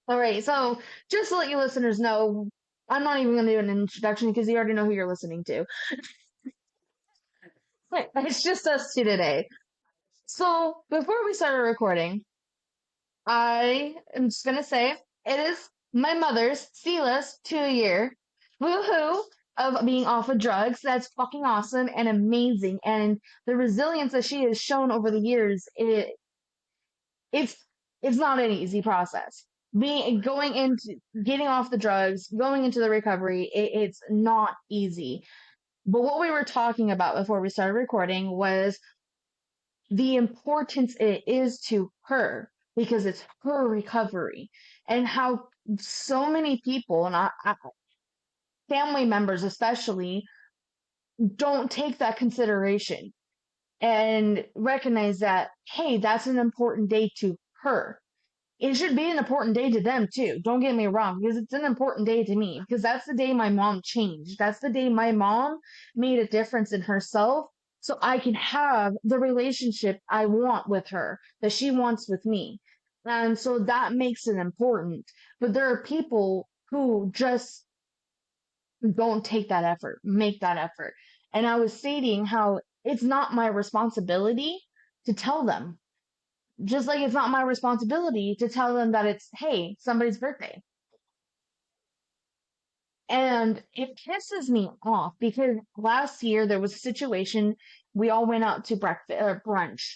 All right, so just to let you listeners know, I'm not even going to do an introduction because you already know who you're listening to. It's just us two today. So before we started recording, I am just going to say it is my mother's, Sela's 2 year woohoo of being off of drugs. That's fucking awesome and amazing. And the resilience that she has shown over the years, it's it's not an easy process. Being going into getting off the drugs, going into the recovery, it's not easy. But what we were talking about before we started recording was the importance it is to her because it's her recovery and how so many people and family members especially don't take that consideration and recognize that hey, that's an important day to her. It should be an important day to them too. Don't get me wrong, because it's an important day to me. Because that's the day my mom changed. That's the day my mom made a difference in herself, so I can have the relationship I want with her, that she wants with me. And so that makes it important. But there are people who just don't take that effort, make that effort. And I was stating how it's not my responsibility to tell them, just like it's not my responsibility to tell them that it's, hey, somebody's birthday. And it pisses me off because last year there was a situation. We all went out to breakfast or brunch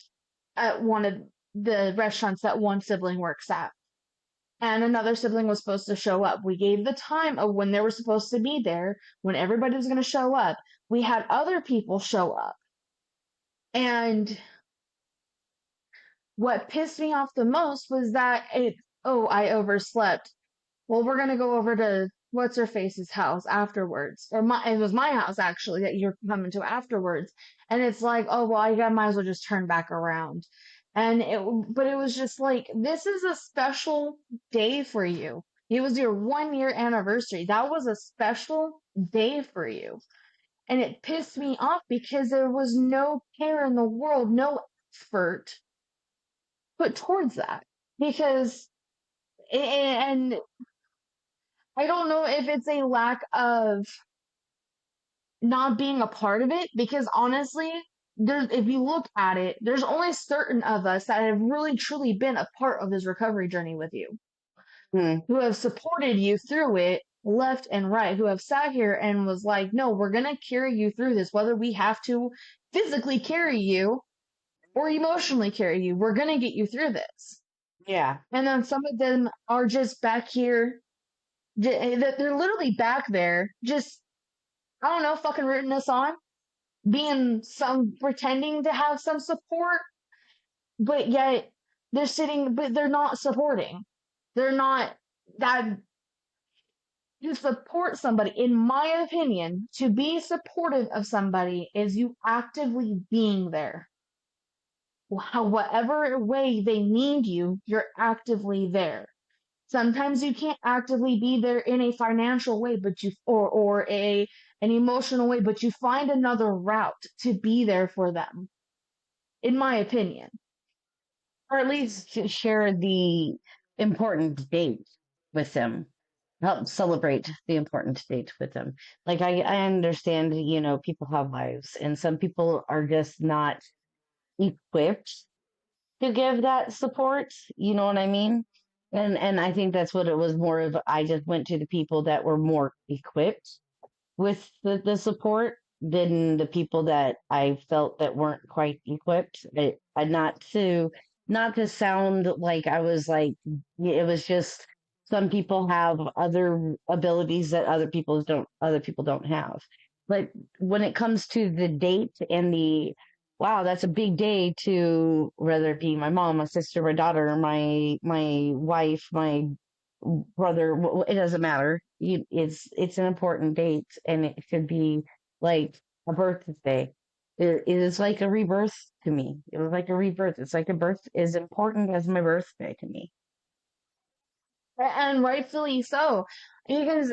at one of the restaurants that one sibling works at. And another sibling was supposed to show up. We gave the time of when they were supposed to be there, when everybody was going to show up. We had other people show up. And what pissed me off the most was that oh, I overslept. Well, we're gonna go over to what's her face's house afterwards, or it was my house actually that you're coming to afterwards, and it's like, oh well, I might as well just turn back around, but it was just like this is a special day for you. It was your 1 year anniversary. That was a special day for you, and it pissed me off because there was no care in the world, no effort put towards that because and I don't know if it's a lack of not being a part of it because honestly, if you look at it, there's only certain of us that have really truly been a part of this recovery journey with you, Hmm. who have supported you through it left and right, who have sat here and was like, no, we're going to carry you through this, whether we have to physically carry you or emotionally carry you. We're going to get you through this. Yeah. And then some of them are just back here. They're literally back there, just I don't know, fucking rooting us on, being some pretending to have some support, but yet they're sitting, but they're not supporting. They're not that to support somebody. In my opinion, to be supportive of somebody is you actively being there. Whatever way they need you, you're actively there. Sometimes you can't actively be there in a financial way, but or an emotional way, but you find another route to be there for them, in my opinion. Or at least to share the important date with them. Help celebrate the important date with them. Like I understand, people have lives and some people are just not equipped to give that support. You know what I mean? And I think that's what it was more of. I just went to the people that were more equipped with the support than the people that I felt that weren't quite equipped. Not to sound like I was like it was just some people have other abilities that other people don't have. But when it comes to the date and the wow, that's a big day to whether it be my mom, my sister, my daughter, my wife, my brother, it doesn't matter. It's an important date, and it should be like a birthday. It is like a rebirth to me. It was like a rebirth. It's like a birth is important as my birthday to me. And rightfully so. Because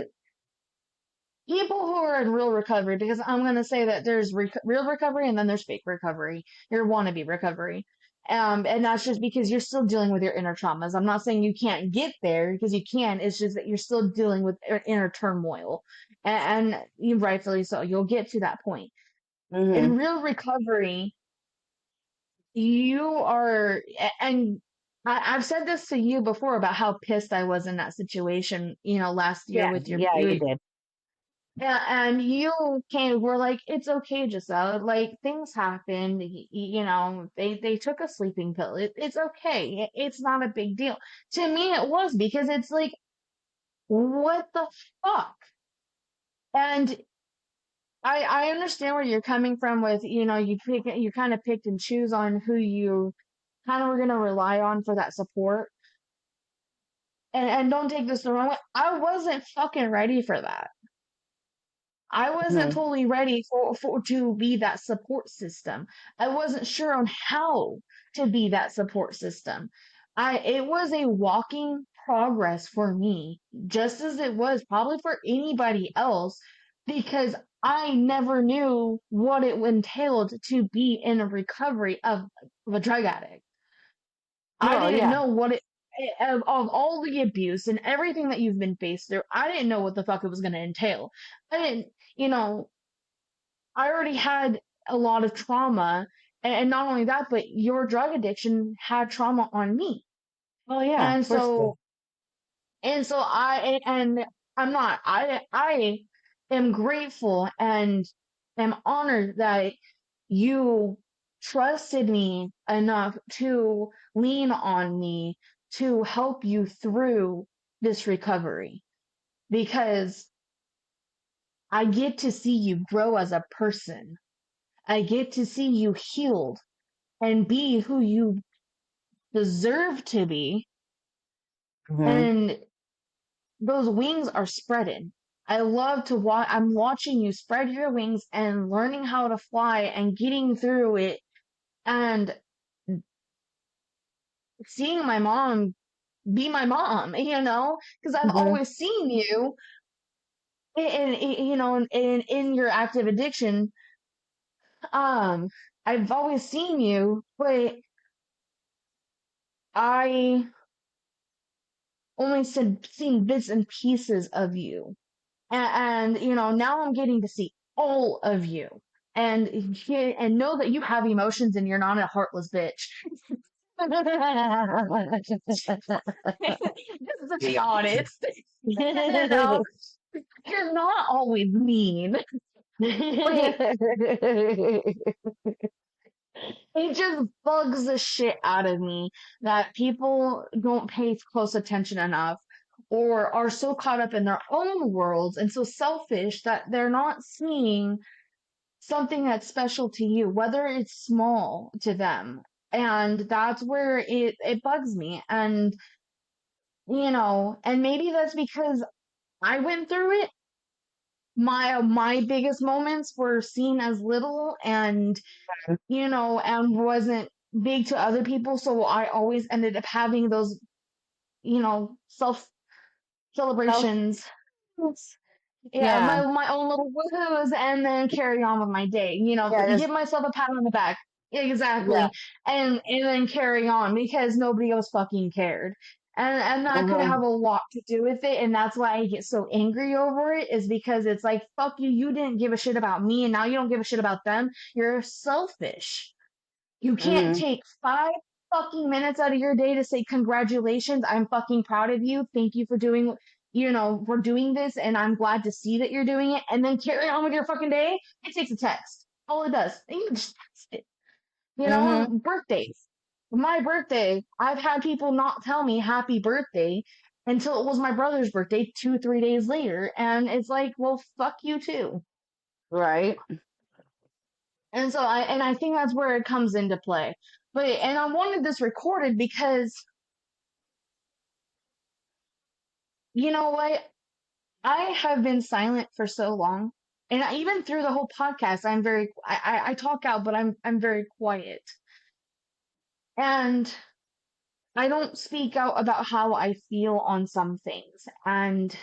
people who are in real recovery, because I'm going to say that there's real recovery and then there's fake recovery, your wannabe recovery. And that's just because you're still dealing with your inner traumas. I'm not saying you can't get there because you can. It's just that you're still dealing with inner turmoil. And you rightfully so. You'll get to that point. In Mhm. real recovery, you are, and I've said this to you before about how pissed I was in that situation, last year Yeah, with yeah, you did. yeah, and you were like, it's okay, Giselle. Like things happen. They took a sleeping pill. It's okay. It's not a big deal. To me, it was because it's like, what the fuck? And I understand where you're coming from with, you kind of picked and choose on who you kind of were gonna rely on for that support. And don't take this the wrong way. I wasn't fucking ready for that. I wasn't Mhm. totally ready for to be that support system. I wasn't sure on how to be that support system. It was a walking progress for me, just as it was probably for anybody else, because I never knew what it entailed to be in a recovery of a drug addict. I No, didn't yeah. know what of all the abuse and everything that you've been faced through. I didn't know what the fuck it was going to entail. I didn't, you know, I already had a lot of trauma, and not only that, but your drug addiction had trauma on me. Oh yeah, And of course it did. so and I'm not I am grateful and am honored that you trusted me enough to lean on me to help you through this recovery, because I get to see you grow as a person. I get to see you healed and be who you deserve to be. Mhm. And those wings are spreading. I love to watch, I'm watching you spread your wings and learning how to fly and getting through it, and seeing my mom be my mom, because I've Mhm. always seen you in your active addiction. Um, I've always seen you, but I only seen bits and pieces of you. And now I'm getting to see all of you and know that you have emotions and you're not a heartless bitch. Just to be honest, you're not always mean, but it just bugs the shit out of me that people don't pay close attention enough, or are so caught up in their own worlds and so selfish that they're not seeing something that's special to you, whether it's small to them. And that's where it bugs me. And maybe that's because I went through it. My biggest moments were seen as little, and wasn't big to other people. So I always ended up having those, self Self, celebrations. Yeah, yeah, my own little woohoos, and then carry on with my day. yeah, just Give myself a pat on the back. yeah. Exactly. And then carry on because nobody else fucking cared. And that could Mhm. have a lot to do with it, and that's why I get so angry over it, is because it's like, fuck you, you didn't give a shit about me, and now you don't give a shit about them. You're selfish. You can't Mhm. take 5 fucking minutes out of your day to say congratulations. I'm fucking proud of you. Thank you for we're doing this, and I'm glad to see that you're doing it. And then carry on with your fucking day. It takes a text. All it does. And you can just text it. Mhm. Birthdays. My birthday, I've had people not tell me happy birthday until it was my brother's birthday 2, 3 days later. And it's like, well, fuck you too. Right. And I think that's where it comes into play. And I wanted this recorded because, you know what? I have been silent for so long. And even through the whole podcast, I talk out, but I'm very quiet. And I don't speak out about how I feel on some things. And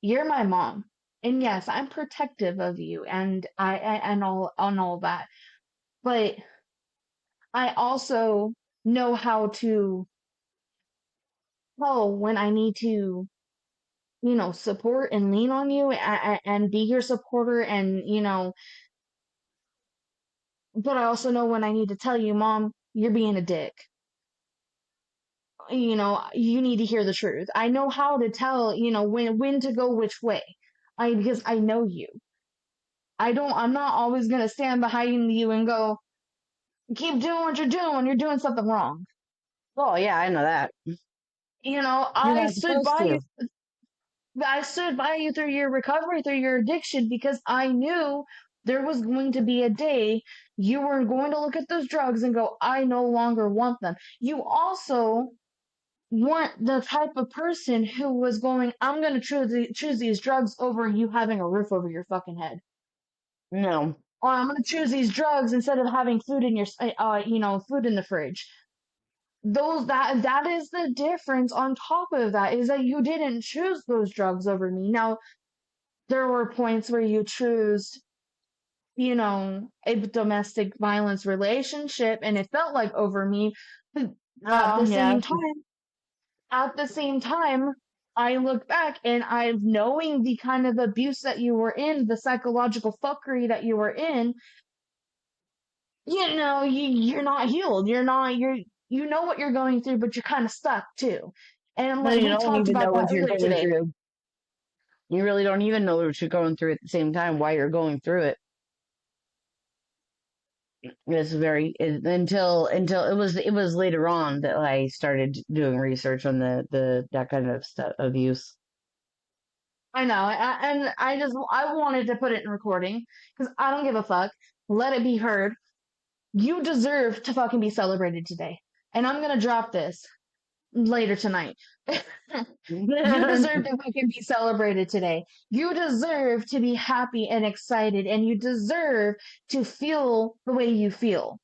you're my mom. And yes, I'm protective of you and and all that. But I also know how to tell when I need to, support and lean on you and be your supporter and, but I also know when I need to tell you, Mom, you're being a dick. You need to hear the truth. I know how to tell, when to go which way. Because I know you. I'm not always going to stand behind you and go, keep doing what you're doing when you're doing something wrong. Oh yeah, I know that. You're I not stood supposed by you. to. I stood by you through your recovery, through your addiction, because I knew there was going to be a day you were going to look at those drugs and go, I no longer want them. You also weren't the type of person who was going, I'm going to choose these drugs over you having a roof over your fucking head. No. Or I'm going to choose these drugs instead of having food in food in the fridge. That is the difference on top of that is that you didn't choose those drugs over me. Now, there were points where you chose, a domestic violence relationship and it felt like over me. But at Oh the yeah. same time, at the same time, I look back and I've knowing the kind of abuse that you were in, the psychological fuckery that you were in, you're not healed. You know what you're going through, but you're kind of stuck too. And No, like you we don't talked even about know that what you're earlier going today. through. You really don't even know what you're going through at the same time while you're going through it. Until it was later on that I started doing research on the that kind of stuff abuse. I know, and I wanted to put it in recording because I don't give a fuck. Let it be heard. You deserve to fucking be celebrated today, and I'm gonna drop this later tonight. You deserve to fucking be celebrated today. You deserve to be happy and excited, and you deserve to feel the way you feel.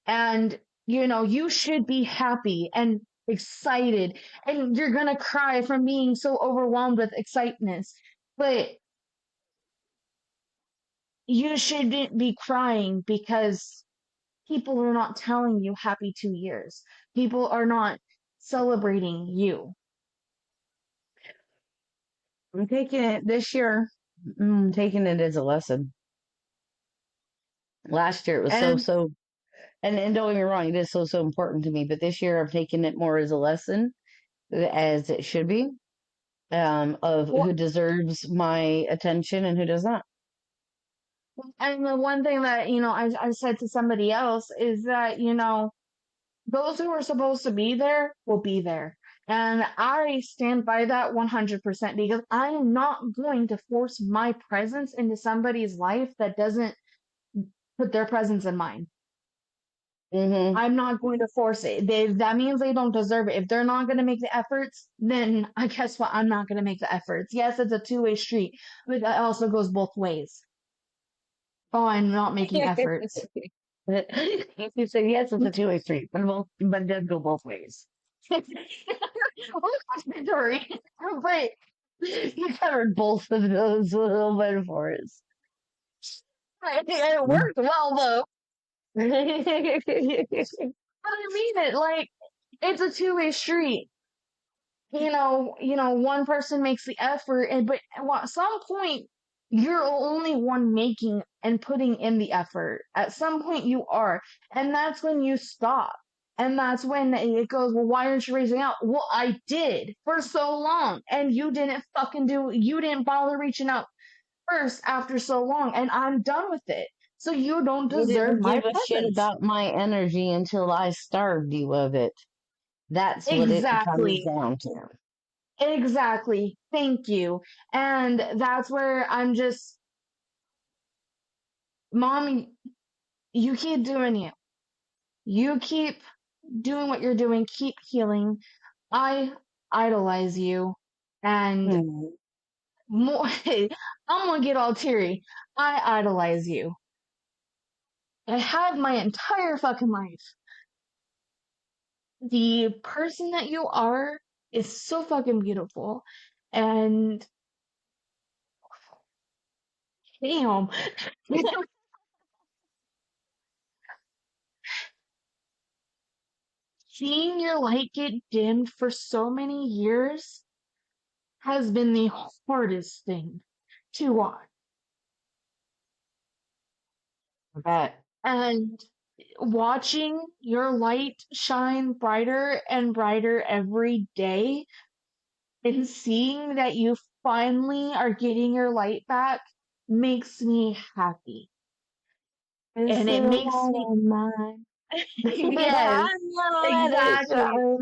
And, you should be happy and excited, and you're gonna cry from being so overwhelmed with excitement. But you shouldn't be crying because people are not telling you happy 2 years. People are not celebrating you. I'm taking it this year. I'm taking it as a lesson. Last year it was And and don't get me wrong, it is so important to me. But this year I'm taking it more as a lesson, as it should be, of well, who deserves my attention and who does not. and the one thing that, I said to somebody else is that, those who are supposed to be there will be there. And I stand by that 100% because I'm not going to force my presence into somebody's life that doesn't put their presence in mine. Hmm. I'm not going to force it. That means they don't deserve it. If they're not going to make the efforts, then I guess what? I'm not going to make the efforts. Yes, it's a two-way street, but that also goes both ways. Oh, I'm not making efforts. You said yes, it's a two-way street, but it does go both ways. Sorry, but You covered both of those little metaphors. it worked well though. But I mean it like it's a two-way street. One person makes the effort, but at some point, you're only one making and putting in the effort. At some point, you are, and that's when you stop. And that's when it goes, well, why aren't you raising out? Well, I did for so long, and you didn't bother reaching out first after so long, and I'm done with it. So you don't You deserve didn't my give a shit presence. about my energy until I starved you of it. That's what it comes Exactly. down to. Exactly. Thank you. And that's where I'm just, Mom, you keep doing you. You keep doing what you're doing. Keep healing. I idolize you. And Hmm. more, I'm gonna get all teary. I idolize you. I have my entire fucking life. The person that you are is so fucking beautiful. And damn. seeing your light get dimmed for so many years has been the hardest thing to watch. But And watching your light shine brighter and brighter every day and seeing that you finally are getting your light back makes me happy. this And it little makes light me, of mine. yes, I know let it exactly,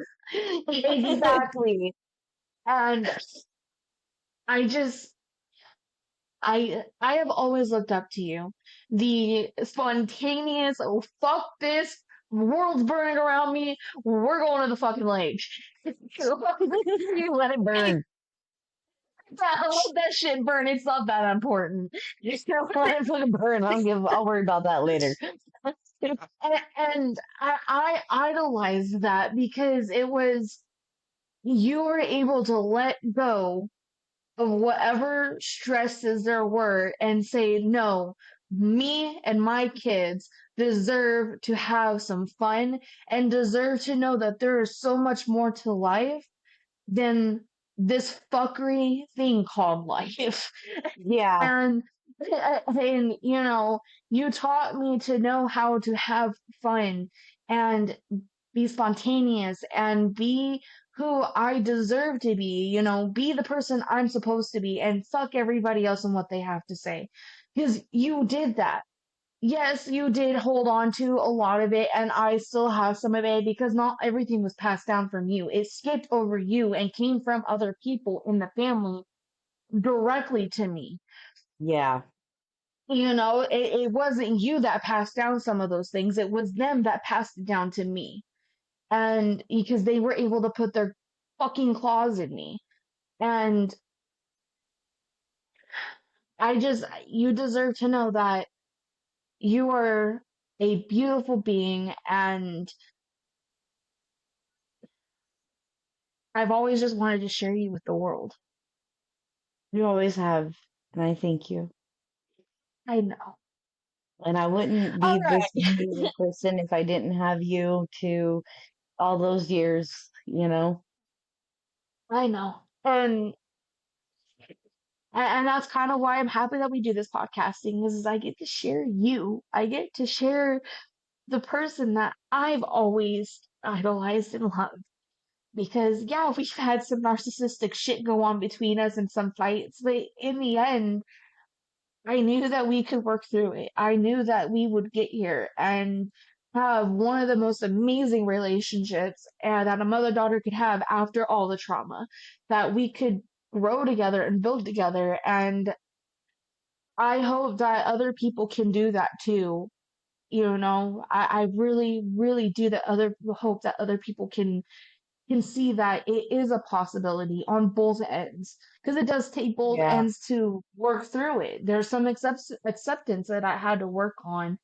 shine. exactly. And I just, I have always looked up to you. The spontaneous, oh, fuck this, world's burning around me, we're going to the fucking lake. You let it burn. Yeah, let that shit burn. It's not that important. Just let it burn. I'll worry about that later. And I idolized that because it was you were able to let go of whatever stresses there were and say, no, me and my kids deserve to have some fun and deserve to know that there is so much more to life than this fuckery thing called life. Yeah. And and you know, you taught me to know how to have fun and be spontaneous and be who I deserve to be, you know, be the person I'm supposed to be and fuck everybody else and what they have to say. Because you did that. Yes, you did hold on to a lot of it, and I still have some of it because not everything was passed down from you. It skipped over you and came from other people in the family directly to me. Yeah. You know, it wasn't you that passed down some of those things, it was them that passed it down to me. And because they were able to put their fucking claws in me. And you deserve to know that you are a beautiful being, and I've always just wanted to share you with the world. You always have. And I thank you. I know. And I wouldn't All be this right. amazing person if I didn't have you to all those years. I know. And that's kind of why I'm happy that we do this podcasting is I get to share you. I get to share the person that I've always idolized and loved. Because yeah, we've had some narcissistic shit go on between us and some fights, but in the end, I knew that we could work through it. I knew that we would get here and have one of the most amazing relationships and that a mother daughter could have after all the trauma. That we could grow together and build together. And I hope that other people can do that too. You know, I really, really do that other hope that other people can see that it is a possibility on both ends because it does take both Yeah. ends to work through it. There's some acceptance that I had to work on,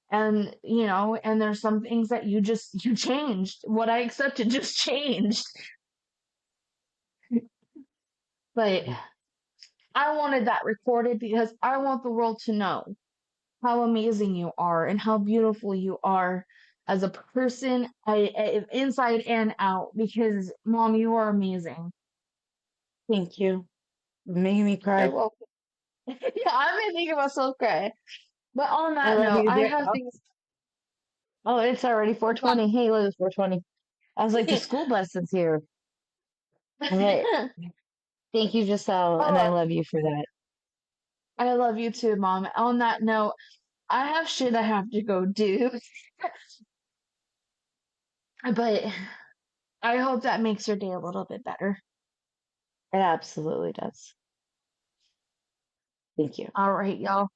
and you know, and there's some things that you changed. What I accepted just changed, but I wanted that recorded because I want the world to know how amazing you are and how beautiful you are as a person, inside and out. Because mom, you are amazing. Thank you. You're making me You're cry. welcome. I'm gonna make myself cry. But on I that love note, you I there. have Oh, things. oh, it's already 4:20. Hey, look, it's 4:20. I was like, the school bus is here. But thank you, Giselle, and I Oh, love you for that. I love you too, mom. On that note, I have shit I have to go do, but I hope that makes your day a little bit better. It absolutely does. Thank you. All right, y'all.